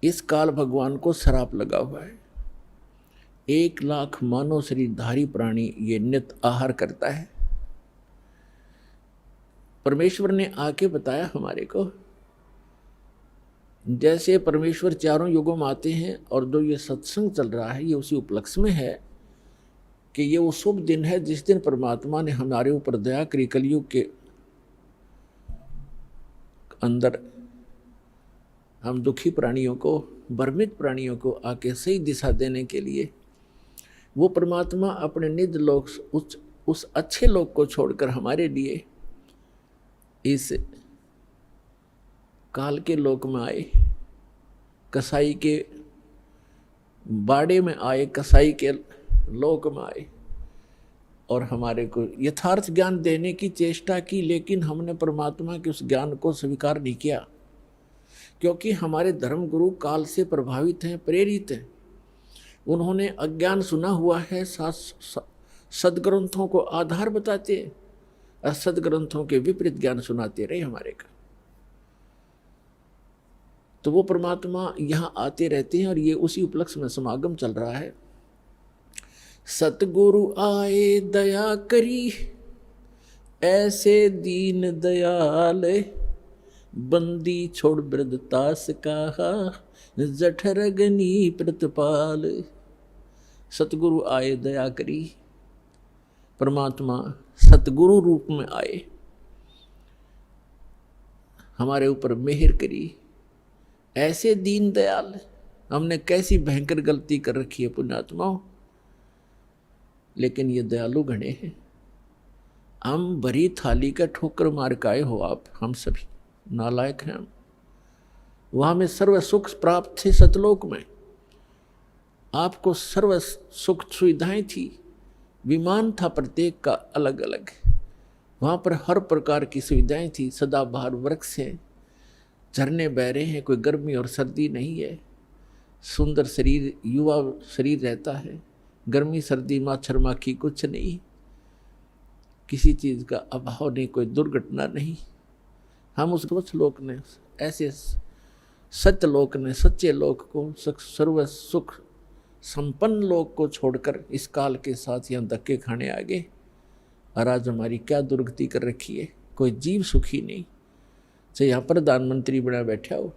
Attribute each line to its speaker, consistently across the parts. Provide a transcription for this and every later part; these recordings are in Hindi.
Speaker 1: इस काल भगवान को श्राप लगा हुआ है। 1,00,000 मानव शरीरधारी प्राणी ये नित्य आहार करता है। परमेश्वर ने आके बताया हमारे को, जैसे परमेश्वर चारों युगों में आते हैं और जो ये सत्संग चल रहा है ये उसी उपलक्ष्य में है कि ये वो शुभ दिन है जिस दिन परमात्मा ने हमारे ऊपर दया करी। कलयुग के अंदर हम दुखी प्राणियों को, भ्रमित प्राणियों को आके सही दिशा देने के लिए वो परमात्मा अपने निज लोक, उस अच्छे लोक को छोड़कर हमारे लिए इस काल के लोक में आए, कसाई के बाड़े में आए, कसाई के लोक में आए और हमारे को यथार्थ ज्ञान देने की चेष्टा की। लेकिन हमने परमात्मा के उस ज्ञान को स्वीकार नहीं किया, क्योंकि हमारे धर्म गुरु काल से प्रभावित हैं, प्रेरित हैं। उन्होंने अज्ञान सुना हुआ है, सदग्रंथों को आधार बताते और सदग्रंथों के विपरीत ज्ञान सुनाते रहे हमारे का। तो वो परमात्मा यहाँ आते रहते हैं और ये उसी उपलक्ष्य में समागम चल रहा है। सतगुरु आए दया करी, ऐसे दीन दयाल, बंदी छोड़ वृद्धतास कहा, जठरगनी प्रतिपाल। सतगुरु आए दया करी, परमात्मा सतगुरु रूप में आए, हमारे ऊपर मेहर करी। ऐसे दीन दयाल, हमने कैसी भयंकर गलती कर रखी है पुण्यात्माओं, लेकिन ये दयालु गणे हैं। हम भरी थाली का ठोकर मार के आए हो आप, हम सभी नालायक हैं हम। वहां में सर्व सुख प्राप्त थे सतलोक में, आपको सर्व सुख सुविधाएं थी, विमान था प्रत्येक का अलग अलग, वहां पर हर प्रकार की सुविधाएं थी। सदाबहार वृक्ष हैं, झरने बह रहे हैं, कोई गर्मी और सर्दी नहीं है, सुंदर शरीर, युवा शरीर रहता है, गर्मी सर्दी मच्छर माखी कुछ नहीं, किसी चीज़ का अभाव नहीं, कोई दुर्घटना नहीं। हम उस लोक ने, ऐसे सत्य लोक ने, सच्चे लोक को, सर्व सुख संपन्न लोक को छोड़कर इस काल के साथ यहाँ धक्के खाने आ गए। और आज हमारी क्या दुर्गति कर रखी है, कोई जीव सुखी नहीं। चाहे यहाँ प्रधानमंत्री बना बैठा हो,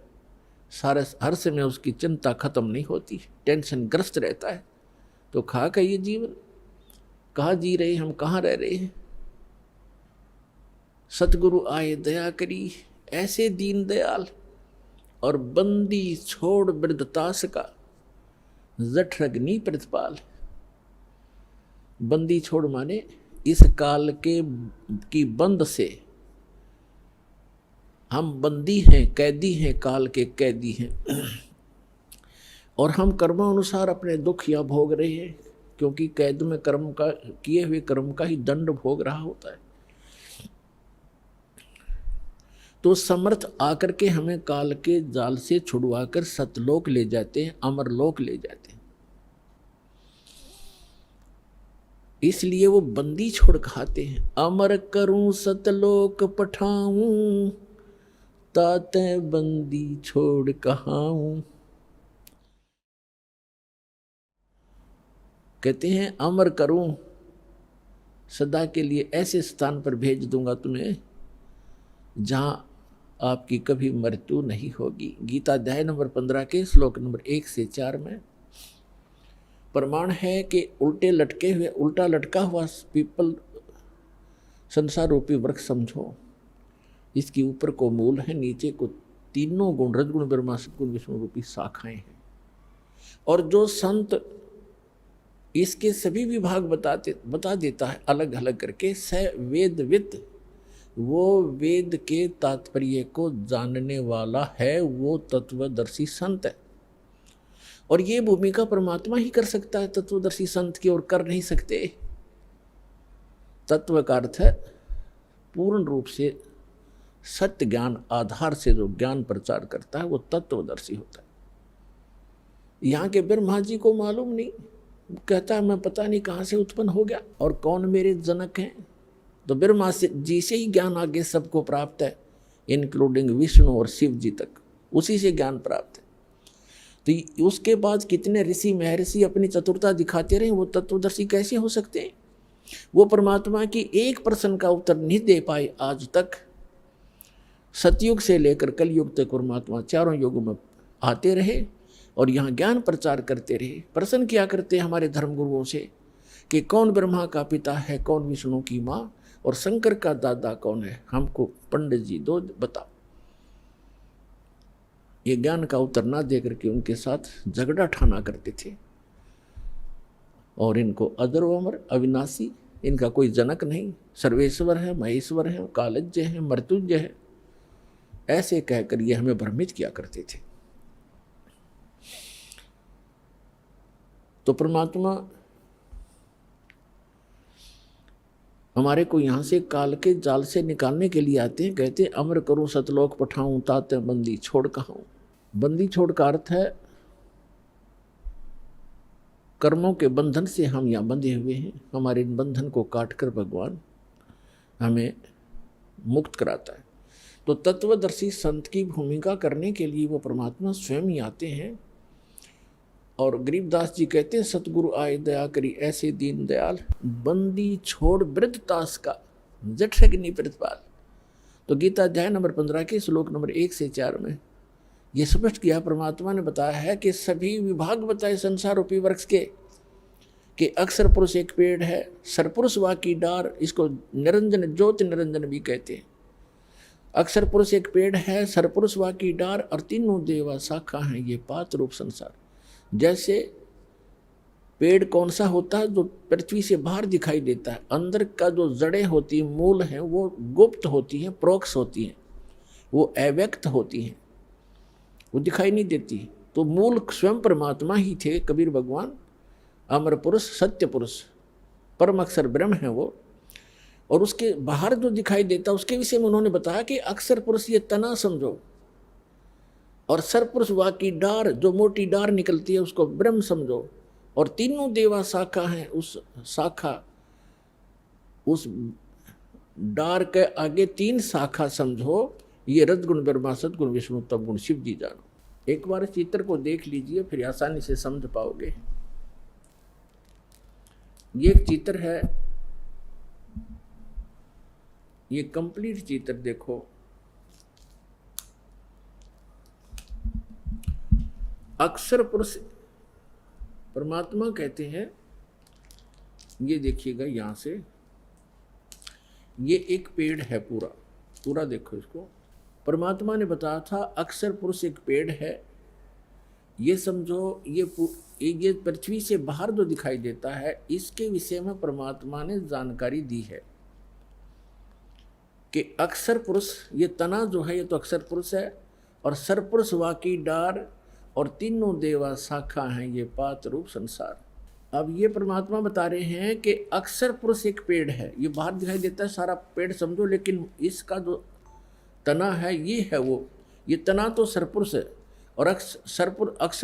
Speaker 1: सारे हर समय उसकी चिंता खत्म नहीं होती, टेंशन ग्रस्त रहता है। तो खा का ये जीवन कहाँ जी रहे हम, कहाँ रह रहे हैं। सतगुरु आए दया करी, ऐसे दीन दयाल, और बंदी छोड़ वृद्धतास का, जठरग्नि प्रतिपाल। बंदी छोड़ माने इस काल के की बंद से हम बंदी हैं, कैदी हैं, काल के कैदी हैं। और हम कर्मानुसार अपने दुख या भोग रहे हैं, क्योंकि कैद में कर्म का, किए हुए कर्म का ही दंड भोग रहा होता है। तो समर्थ आकर के हमें काल के जाल से छुड़वाकर सतलोक ले जाते हैं, अमरलोक ले जाते हैं। इसलिए वो बंदी छोड़ खाते हैं। अमर करूं सतलोक पठाऊं, ताते बंदी छोड़ कहाऊं। कहते हैं अमर करूं, सदा के लिए ऐसे स्थान पर भेज दूंगा तुम्हें जहां आपकी कभी मृत्यु नहीं होगी। गीता अध्याय नंबर 15 के श्लोक नंबर 1 से 4 में प्रमाण है कि उल्टा लटका हुआ पीपल संसार रूपी वृक्ष समझो। इसके ऊपर को मूल है, नीचे को तीनों गुण, रजगुण ब्रह्मा सद्गुण विष्णु रूपी शाखाएं हैं। और जो संत इसके सभी विभाग बता देता है अलग अलग करके, स वेदविद, वो वेद के तात्पर्य को जानने वाला है, वो तत्वदर्शी संत है। और ये भूमिका परमात्मा ही कर सकता है तत्वदर्शी संत की, और कर नहीं सकते। तत्व का अर्थ है पूर्ण रूप से सत्य ज्ञान आधार से जो ज्ञान प्रचार करता है वो तत्वदर्शी होता है। यहाँ के ब्रह्मा जी को मालूम नहीं, कहता है मैं पता नहीं कहाँ से उत्पन्न हो गया और कौन मेरे जनक हैं। तो ब्रह्मा जी से ही ज्ञान आगे सबको प्राप्त है, इंक्लूडिंग विष्णु और शिव जी तक, उसी से ज्ञान प्राप्त है। तो उसके बाद कितने ऋषि महर्षि अपनी चतुरता दिखाते रहे, वो तत्वदर्शी कैसे हो सकते हैं? वो परमात्मा की एक प्रश्न का उत्तर नहीं दे पाए आज तक। सतयुग से लेकर कलयुग तक परमात्मा चारों युगों में आते रहे और यहाँ ज्ञान प्रचार करते रहे। प्रश्न किया करते हमारे धर्मगुरुओं से कि कौन ब्रह्मा का पिता है, कौन विष्णु की माँ, और शंकर का दादा कौन है, हमको पंडित जी दो बताओ। ये ज्ञान का उत्तर ना दे करके उनके साथ झगड़ा ठाना करते थे। और इनको अजर अमर अविनाशी, इनका कोई जनक नहीं, सर्वेश्वर है, महेश्वर है, कालज्ञ है, मृत्युंजय है, ऐसे कहकर ये हमें भ्रमित किया करते थे। तो परमात्मा हमारे को यहाँ से काल के जाल से निकालने के लिए आते हैं। कहते हैं अमर करूं सतलोक पठाऊं, ताते बंदी छोड़ कहाऊं। बंदी छोड़ का अर्थ है कर्मों के बंधन से हम यहाँ बंधे हुए हैं। हमारे इन बंधन को काटकर भगवान हमें मुक्त कराता है। तो तत्वदर्शी संत की भूमिका करने के लिए वो परमात्मा स्वयं ही आते हैं। और गरीबदास जी कहते हैं सतगुरु आए दया करी ऐसे दीन दयाल, बंदी छोड़ वृद्ध तास का जठ अग्नि प्रतिपाल। तो गीता अध्याय नंबर 15 के श्लोक नंबर 1 से 4 में ये स्पष्ट किया, परमात्मा ने बताया है कि सभी विभाग बताए संसार रूपी वृक्ष के कि अक्षर पुरुष एक पेड़ है, सरपुरुष वाकी डार, इसको निरंजन ज्योति निरंजन भी कहते हैं। अक्षर पुरुष एक पेड़ है, सरपुरुष वाकी डार, और तीनों देवा शाखा हैं ये पात रूप संसार। जैसे पेड़ कौन सा होता है, जो पृथ्वी से बाहर दिखाई देता है, अंदर का जो जड़ें होती हैं, मूल हैं, वो गुप्त होती हैं, प्रोक्ष होती हैं, वो अव्यक्त होती हैं, वो दिखाई नहीं देती। तो मूल स्वयं परमात्मा ही थे कबीर भगवान, अमर पुरुष, सत्य पुरुष, परम अक्षर ब्रह्म है वो। और उसके बाहर जो दिखाई देता उसके विषय में उन्होंने बताया कि अक्षर पुरुष ये तना समझो, और सरपुरुष वाकी डार, जो मोटी डार निकलती है उसको ब्रह्म समझो, और तीनों देवा शाखा हैं, उस शाखा, उस डार के आगे 3 शाखा समझो, ये रजगुण ब्रह्मा, सदगुण विष्णु, तप गुण शिव जी जानो। एक बार चित्र को देख लीजिए, फिर आसानी से समझ पाओगे। ये एक चित्र है, ये कंप्लीट चित्र देखो। अक्षर पुरुष परमात्मा कहते हैं, ये देखिएगा यहां से, ये एक पेड़ है, पूरा पूरा देखो इसको। परमात्मा ने बताया था अक्षर पुरुष एक पेड़ है, ये समझो, ये पृथ्वी से बाहर जो दिखाई देता है, इसके विषय में परमात्मा ने जानकारी दी है कि अक्षर पुरुष, ये तना जो है ये तो अक्षर पुरुष है, और सरपुरुष वाकी डार, और तीनों देवा शाखा हैं ये पात रूप संसार। अब ये परमात्मा बता रहे हैं कि अक्षर पुरुष एक पेड़ है, ये बाहर दिखाई देता है सारा पेड़ समझो, लेकिन इसका जो तना है ये है वो, ये तना तो सरपुरुष है, और अक्षर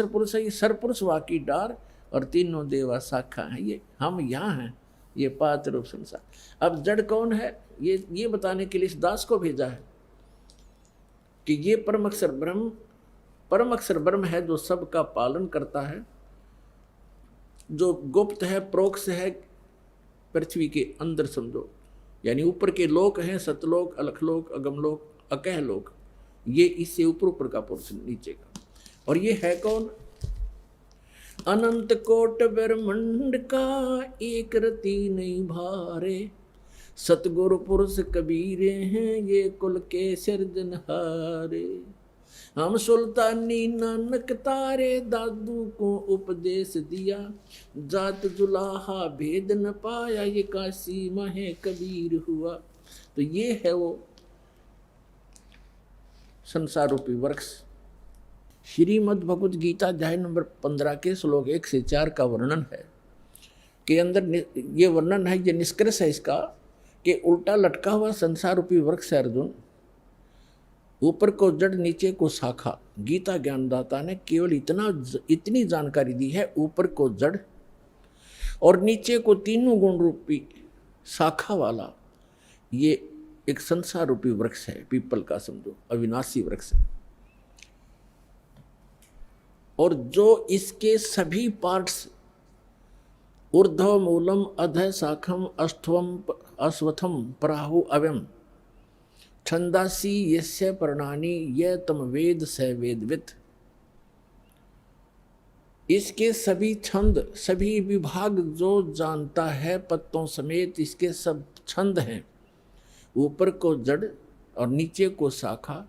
Speaker 1: पुरुष है, ये सरपुरुष वाकी डार, और तीनों देवा शाखा हैं ये हम यहाँ हैं, ये पात रूप संसार। अब जड़ कौन है, ये बताने के लिए इस दास को भेजा है कि ये परम अक्षर ब्रह्म है, जो सबका पालन करता है, जो गुप्त है, प्रोक्ष है, पृथ्वी के अंदर समझो, यानी ऊपर के लोक हैं, सतलोक, अलखलोक, अगमलोक, अकह लोक, ये इससे ऊपर का पुरुष नीचे का। और ये है कौन, अनंत कोट ब्रह्मांड का एक रति नहीं भारे, सतगुरु पुरुष कबीरे हैं ये कुल के सिरजनहारे। हम सुल्तानी नानक तारे दादू को उपदेश दिया, जात जुलाहा भेद न पाया ये काशी महे कबीर हुआ। तो ये है वो संसार रूपी वृक्ष। श्रीमद् भगवद गीता अध्याय नंबर 15 के श्लोक 1 से 4 का वर्णन है कि अंदर ये वर्णन है, ये निष्कर्ष है इसका कि उल्टा लटका हुआ संसार रूपी वृक्ष है अर्जुन, ऊपर को जड़ नीचे को शाखा। गीता ज्ञानदाता ने केवल इतनी जानकारी दी है, ऊपर को जड़ और नीचे को तीनों गुण रूपी शाखा वाला ये एक संसार रूपी वृक्ष है, पीपल का समझो, अविनाशी वृक्ष है। और जो इसके सभी पार्ट्स ऊर्ध्व मूलम अधः शाखम अस्थवम अश्वथम प्राहु अव्यम छंदासी यस्य पर्णानि ये तम वेद स वेदवित, इसके सभी छंद सभी विभाग जो जानता है, पत्तों समेत इसके सब छंद हैं, ऊपर को जड़ और नीचे को शाखा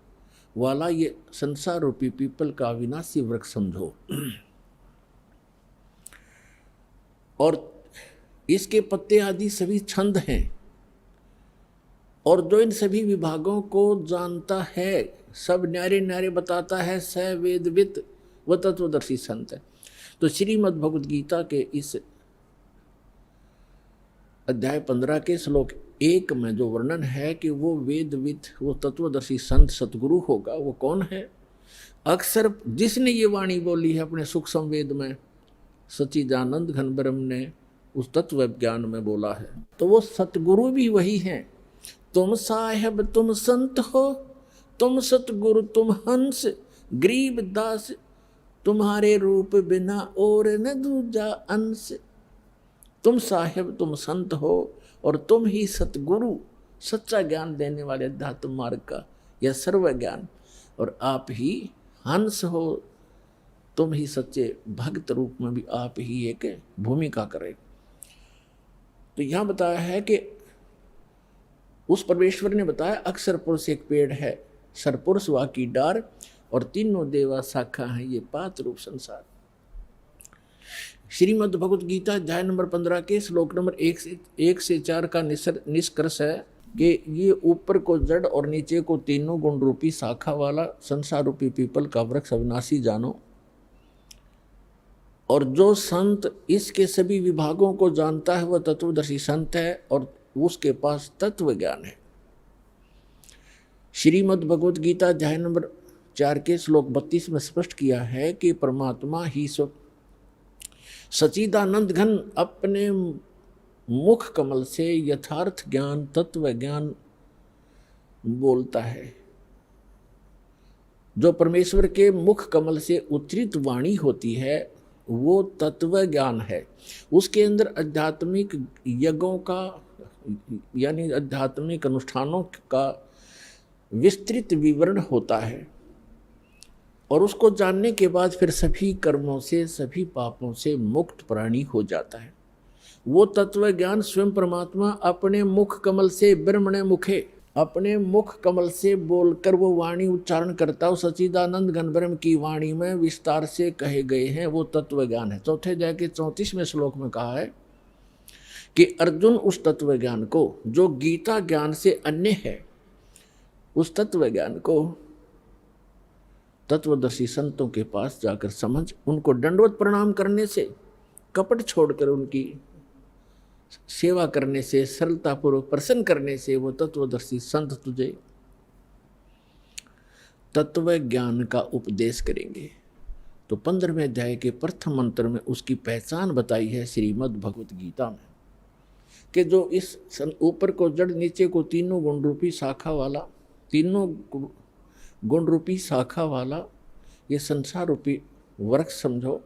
Speaker 1: वाला ये संसार रूपी पीपल का अविनाशी वृक्ष समझो। और इसके पत्ते आदि सभी छंद हैं, और जो इन सभी विभागों को जानता है, सब न्यारे न्यारे बताता है, स वेदवित व तत्वदर्शी संत है। तो श्रीमद् भगवद गीता के इस अध्याय 15 के श्लोक 1 में जो वर्णन है कि वो वेदवित, वो तत्वदर्शी संत सतगुरु होगा, वो कौन है? अक्सर जिसने ये वाणी बोली है अपने सुख संवेद में, सच्चिदानंद घन ब्रह्म ने उस तत्व ज्ञान में बोला है, तो वो सतगुरु भी वही हैं। तुम साहेब तुम संत हो, तुम सतगुरु तुम हंस, गरीब दास तुम्हारे रूप बिना और न दूजा अंश। तुम साहेब तुम संत हो और तुम ही सतगुरु, सच्चा ज्ञान देने वाले अध्यात्म मार्ग का यह सर्व ज्ञान, और आप ही हंस हो, तुम ही सच्चे भक्त रूप में भी आप ही एक भूमिका करें। तो यहाँ बताया है कि उस परमेश्वर ने बताया अक्षर पुरुष एक पेड़ है, सरपुरुष वा की डार, और तीनों देवा शाखा है ये पात रूप संसार। श्रीमद् भगवद गीता अध्याय नंबर 15 के श्लोक नंबर 1 से 4 का निष्कर्ष है कि ये ऊपर को जड़ और नीचे को तीनों गुण रूपी शाखा वाला संसार रूपी पीपल का वृक्ष अविनाशी जानो। और जो संत इसके सभी विभागों को जानता है वह तत्वदर्शी संत है, और उसके पास तत्व ज्ञान है। श्रीमद् भगवद गीता अध्याय नंबर 4 के श्लोक 32 में स्पष्ट किया है कि परमात्मा ही सच्चिदानंद घन अपने मुख कमल से यथार्थ ज्ञान तत्व ज्ञान बोलता है। जो परमेश्वर के मुख कमल से उच्चरित वाणी होती है वो तत्व ज्ञान है। उसके अंदर आध्यात्मिक यज्ञों का यानी आध्यात्मिक अनुष्ठानों का विस्तृत विवरण होता है, और उसको जानने के बाद फिर सभी कर्मों से सभी पापों से मुक्त प्राणी हो जाता है। वो तत्व ज्ञान स्वयं परमात्मा अपने मुख कमल से ब्रह्मणे मुखे, अपने मुख कमल से बोलकर वो वाणी उच्चारण करता है। सच्चिदानंद घन ब्रह्म की वाणी में विस्तार से कहे गए हैं वो तत्व ज्ञान है। चौथे अध्याय के 34वें श्लोक में कहा है कि अर्जुन उस तत्व ज्ञान को जो गीता ज्ञान से अन्य है, उस तत्व ज्ञान को तत्वदर्शी संतों के पास जाकर समझ, उनको दंडवत प्रणाम करने से, कपट छोड़कर उनकी सेवा करने से, सरलतापूर्वक प्रसन्न करने से वो तत्वदर्शी संत तुझे तत्व ज्ञान का उपदेश करेंगे। तो 15वें अध्याय के प्रथम मंत्र में उसकी पहचान बताई है श्रीमद् भगवद गीता में कि जो इस ऊपर को जड़ नीचे को तीनों गुण रूपी शाखा वाला, तीनों गुण रूपी शाखा वाला ये संसार रूपी वृक्ष समझो,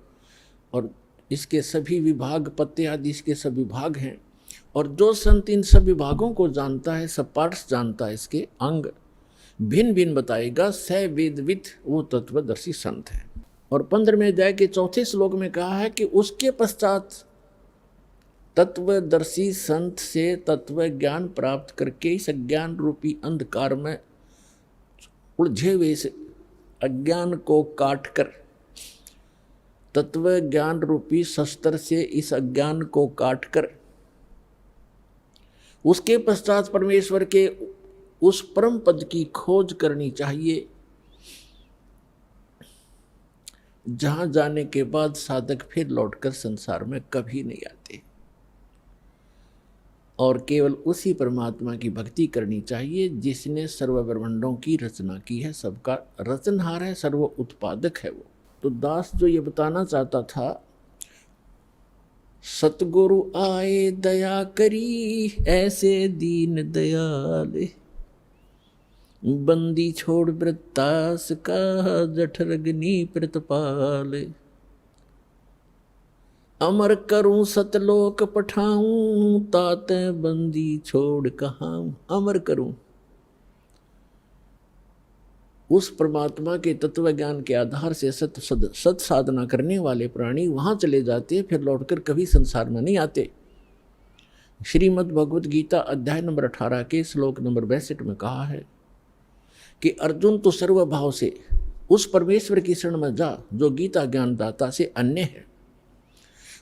Speaker 1: और इसके सभी विभाग पत्ते आदि इसके सब विभाग हैं। और जो संत इन सब विभागों को जानता है, सब पार्ट्स जानता है, इसके अंग भिन्न भिन्न बताएगा, स वेदवित वो तत्वदर्शी संत है। और 15वें अध्याय के 4 श्लोक में कहा है कि उसके पश्चात तत्वदर्शी संत से तत्व ज्ञान प्राप्त करके इस अज्ञान रूपी अंधकार में उलझे हुए इस अज्ञान को काटकर, तत्व ज्ञान रूपी शस्त्र से इस अज्ञान को काटकर, उसके पश्चात परमेश्वर के उस परम पद की खोज करनी चाहिए, जहां जाने के बाद साधक फिर लौटकर संसार में कभी नहीं आते, और केवल उसी परमात्मा की भक्ति करनी चाहिए जिसने सर्व ब्रह्मांडों की रचना की है, सबका रचनहार है, सर्व उत्पादक है वो। तो दास जो ये बताना चाहता था, सतगुरु आए दया करी ऐसे दीन दयाल, बंदी छोड़ वृत्तास का, जठरग्नि प्रतपाल। अमर करूं सतलोक पठाऊं, ताते बंदी छोड़ कहाऊं। अमर करूं, उस परमात्मा के तत्व ज्ञान के आधार से सत साधना करने वाले प्राणी वहां चले जाते, फिर लौटकर कभी संसार में नहीं आते। श्रीमद् भगवत गीता अध्याय नंबर 18 के श्लोक नंबर 62 में कहा है कि अर्जुन तो सर्वभाव से उस परमेश्वर की शरण में जा जो गीता ज्ञानदाता से अन्य है।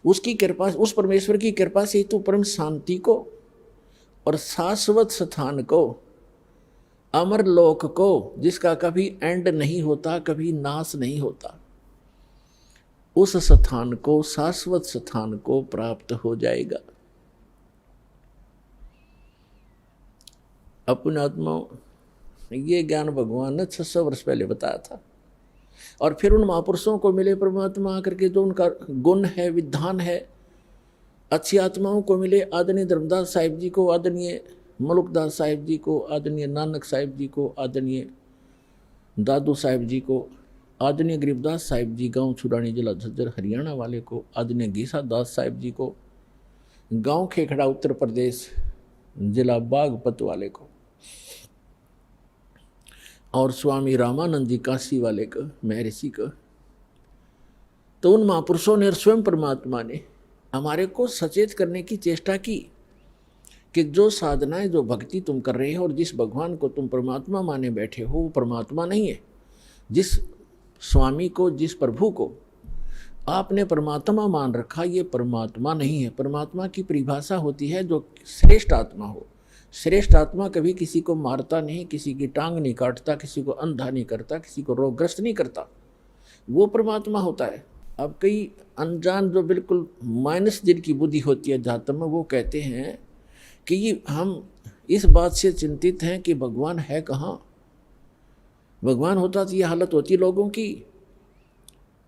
Speaker 1: उसकी कृपा, उस परमेश्वर की कृपा से तू परम शांति को और शाश्वत स्थान को, अमर लोक को, जिसका कभी एंड नहीं होता, कभी नाश नहीं होता, उस स्थान को, शाश्वत स्थान को प्राप्त हो जाएगा। अपने आत्मा, ये ज्ञान भगवान ने 600 वर्ष पहले बताया था। और फिर उन महापुरुषों को मिले परमात्मा आकर के, जो उनका गुण है, विधान है, अच्छी आत्माओं को मिले। आदरणीय धर्मदास साहिब जी को, आदरणीय मलुकदास साहिब जी को, आदरणीय नानक साहिब जी को, आदरणीय दादू साहिब जी को, आदरणीय गरीबदास साहिब जी गांव छुरानी जिला झज्जर हरियाणा वाले को, आदरणीय गीसा दास साहिब जी को गांव खेखड़ा उत्तर प्रदेश जिला बागपत वाले को, और स्वामी रामानंद जी काशी वाले को, महर्षि को। तो उन महापुरुषों ने और स्वयं परमात्मा ने हमारे को सचेत करने की चेष्टा की कि जो साधनाएं, जो भक्ति तुम कर रहे हो और जिस भगवान को तुम परमात्मा माने बैठे हो, वो परमात्मा नहीं है। जिस स्वामी को, जिस प्रभु को आपने परमात्मा मान रखा, ये परमात्मा नहीं है। परमात्मा की परिभाषा होती है जो श्रेष्ठ आत्मा हो। श्रेष्ठ आत्मा कभी किसी को मारता नहीं, किसी की टांग नहीं काटता, किसी को अंधा नहीं करता, किसी को रोगग्रस्त नहीं करता, वो परमात्मा होता है। अब कई अनजान जो बिल्कुल माइनस जिनकी बुद्धि होती है जातम में, वो कहते हैं कि ये हम इस बात से चिंतित हैं कि भगवान है कहाँ। भगवान होता तो ये हालत होती लोगों की।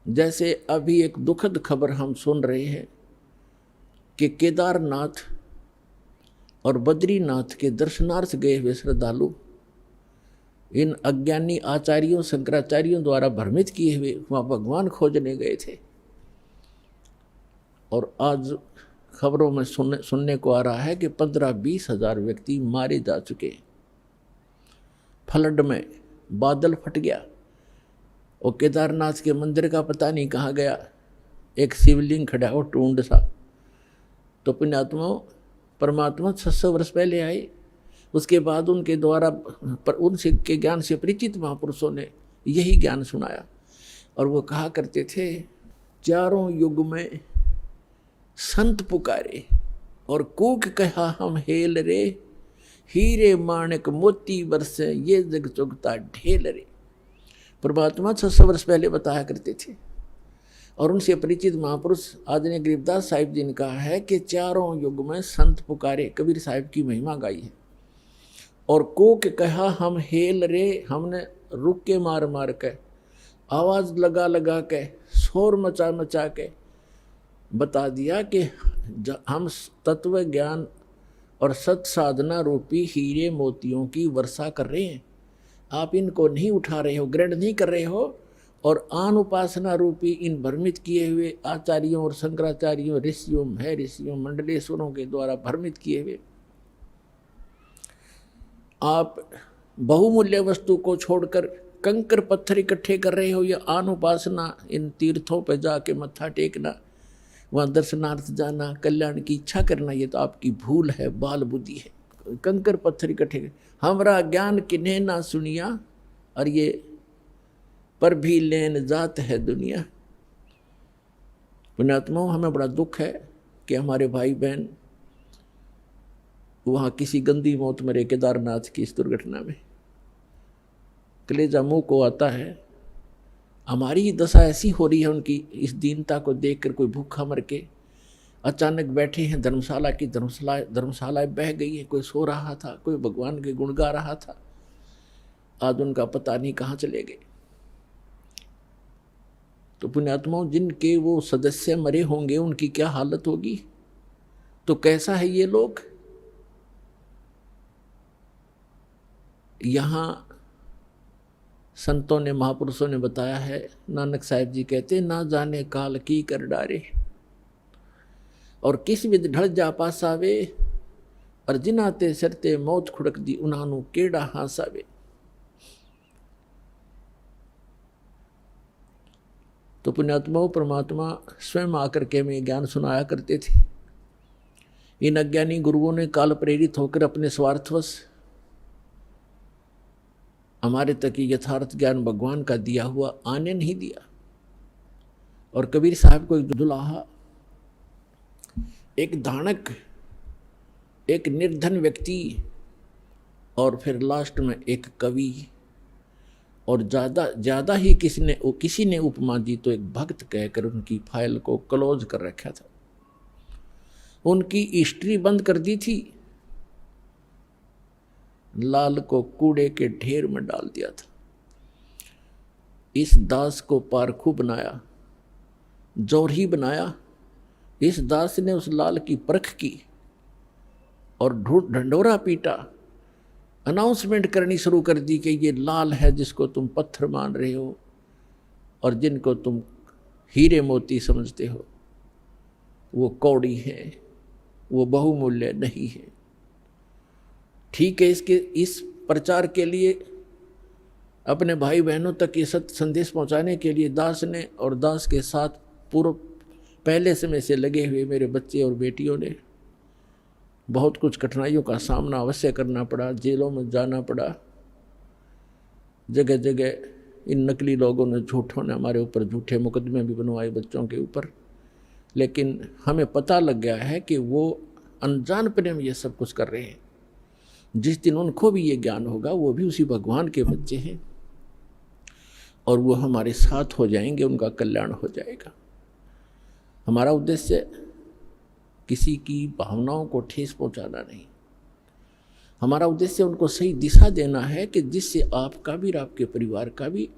Speaker 1: जैसे अभी एक दुखद खबर हम सुन रहे हैं कि केदारनाथ और बद्रीनाथ के दर्शनार्थ गए हुए श्रद्धालु इन अज्ञानी आचार्यों, शंकराचार्यों द्वारा भ्रमित किए हुए वहाँ भगवान खोजने गए थे। और आज खबरों में सुनने को आ रहा है कि 15-20 हज़ार व्यक्ति मारे जा चुके। फ्लड में बादल फट गया और केदारनाथ के मंदिर का पता नहीं कहाँ गया। एक शिवलिंग खड़ा हो टूंड सा। तो पुण्यात्मा परमात्मा 600 वर्ष पहले आए। उसके बाद उनके द्वारा उनसे के ज्ञान से परिचित महापुरुषों ने यही ज्ञान सुनाया। और वो कहा करते थे, चारों युग में संत पुकारे और कूक कहा हम हेल रे, हीरे माणक मोती बरसे ये जग चुगता ढेल रे। परमात्मा 600 वर्ष पहले बताया करते थे। और उनसे परिचित महापुरुष आदरणीय गरीबदास साहिब जी ने कहा है कि चारों युग में संत पुकारे, कबीर साहिब की महिमा गाई है। और कोक कहा हम हेल रे, हमने रुक के मार मार के, आवाज़ लगा लगा के, शोर मचा मचा के बता दिया कि हम तत्व ज्ञान और सत साधना रूपी हीरे मोतियों की वर्षा कर रहे हैं। आप इनको नहीं उठा रहे हो, ग्रहण नहीं कर रहे हो। और आन उपासना रूपी इन भ्रमित किए हुए आचार्यों और शंकराचार्यों, ऋषियों, महर्षियों, मंडलेश्वरों के द्वारा भ्रमित किए हुए आप बहुमूल्य वस्तु को छोड़कर कंकर पत्थर इकट्ठे कर रहे हो। या आन उपासना, इन तीर्थों पर जाके मत्था टेकना, वहाँ दर्शनार्थ जाना, कल्याण की इच्छा करना, ये तो आपकी भूल है, बाल बुद्धि है। कंकर पत्थर इकट्ठे, हमरा ज्ञान किन्हें ना सुनिया, और ये पर भी लेन जात है दुनिया। पुण्यात्माओं, हमें बड़ा दुख है कि हमारे भाई बहन वहाँ किसी गंदी मौत मरे केदारनाथ की इस दुर्घटना में। कलेजा मुंह को आता है। हमारी ही दशा ऐसी हो रही है उनकी इस दीनता को देखकर। कोई भूखा मर के अचानक बैठे हैं धर्मशाला की, धर्मशालाएं बह गई है। कोई सो रहा था, कोई भगवान के गुण गा रहा था, आज उनका पता नहीं कहाँ चले गए। तो पुण्यात्माओं, जिनके वो सदस्य मरे होंगे उनकी क्या हालत होगी। तो कैसा है ये लोग। यहाँ संतों ने, महापुरुषों ने बताया है। नानक साहिब जी कहते, ना जाने काल की कर डारे, और किस विध ढल जा पासावे, और जिनाते सरते मौत खुड़क दी, उन्हां केड़ा हासावे। तो पुण्यात्माओं, परमात्मा स्वयं आकर के हमें ज्ञान सुनाया करते थे। इन अज्ञानी गुरुओं ने काल प्रेरित होकर अपने स्वार्थवश हमारे तक यथार्थ ज्ञान भगवान का दिया हुआ आने नहीं दिया। और कबीर साहब को एक दुल्हा, एक धानक, एक निर्धन व्यक्ति, और फिर लास्ट में एक कवि, और ज़्यादा ही किसी ने उपमा दी तो एक भक्त कहकर उनकी फाइल को क्लोज कर रखा था, उनकी हिस्ट्री बंद कर दी थी, लाल को कूड़े के ढेर में डाल दिया था। इस दास को पारखू बनाया, जौहरी बनाया। इस दास ने उस लाल की परख की और ढंढोरा पीटा, अनाउंसमेंट करनी शुरू कर दी कि ये लाल है जिसको तुम पत्थर मान रहे हो और जिनको तुम हीरे मोती समझते हो, वो कौड़ी है, वो बहुमूल्य नहीं है। ठीक है, इस प्रचार के लिए, अपने भाई बहनों तक ये सत्य संदेश पहुंचाने के लिए दास ने और दास के साथ पूर्व पहले समय से लगे हुए मेरे बच्चे और बेटियों ने बहुत कुछ कठिनाइयों का सामना अवश्य करना पड़ा। जेलों में जाना पड़ा, जगह जगह इन नकली लोगों ने, झूठों ने हमारे ऊपर झूठे मुकदमे भी बनवाए बच्चों के ऊपर। लेकिन हमें पता लग गया है कि वो अनजानपने में ये सब कुछ कर रहे हैं। जिस दिन उनको भी ये ज्ञान होगा, वो भी उसी भगवान के बच्चे हैं और वो हमारे साथ हो जाएंगे, उनका कल्याण हो जाएगा। हमारा उद्देश्य किसी की भावनाओं को ठेस पहुंचाना नहीं, हमारा उद्देश्य उनको सही दिशा देना है कि जिससे आपका भी, आपके परिवार का भी,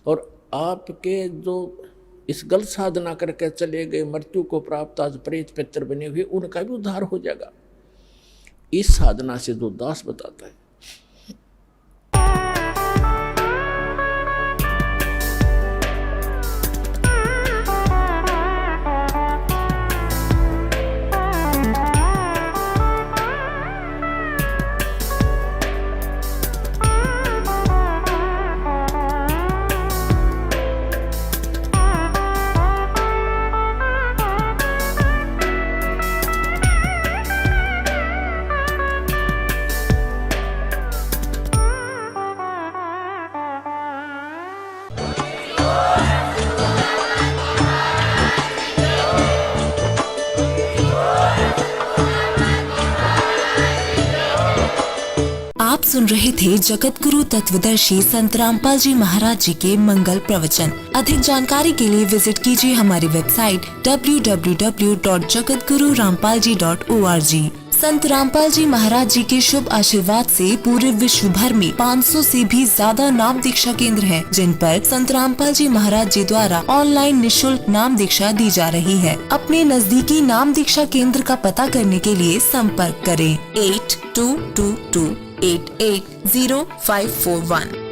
Speaker 1: और आपके जो इस गलत साधना करके चले गए, मृत्यु को प्राप्त आज प्रेत पितर बने हुए, उनका भी उद्धार हो जाएगा। इस साधना से जो दास बताता है।
Speaker 2: आप सुन रहे थे जगत गुरु तत्वदर्शी संत रामपाल जी महाराज जी के मंगल प्रवचन। अधिक जानकारी के लिए विजिट कीजिए हमारी वेबसाइट www.jagatgururampalji.org। संत रामपाल जी महाराज जी के शुभ आशीर्वाद से पूरे विश्व भर में 500 से भी ज्यादा नाम दीक्षा केंद्र हैं, जिन पर संत रामपाल जी महाराज जी द्वारा ऑनलाइन निशुल्क नाम दीक्षा दी जा रही है। अपने नजदीकी नाम दीक्षा केंद्र का पता करने के लिए संपर्क करें 8222880541।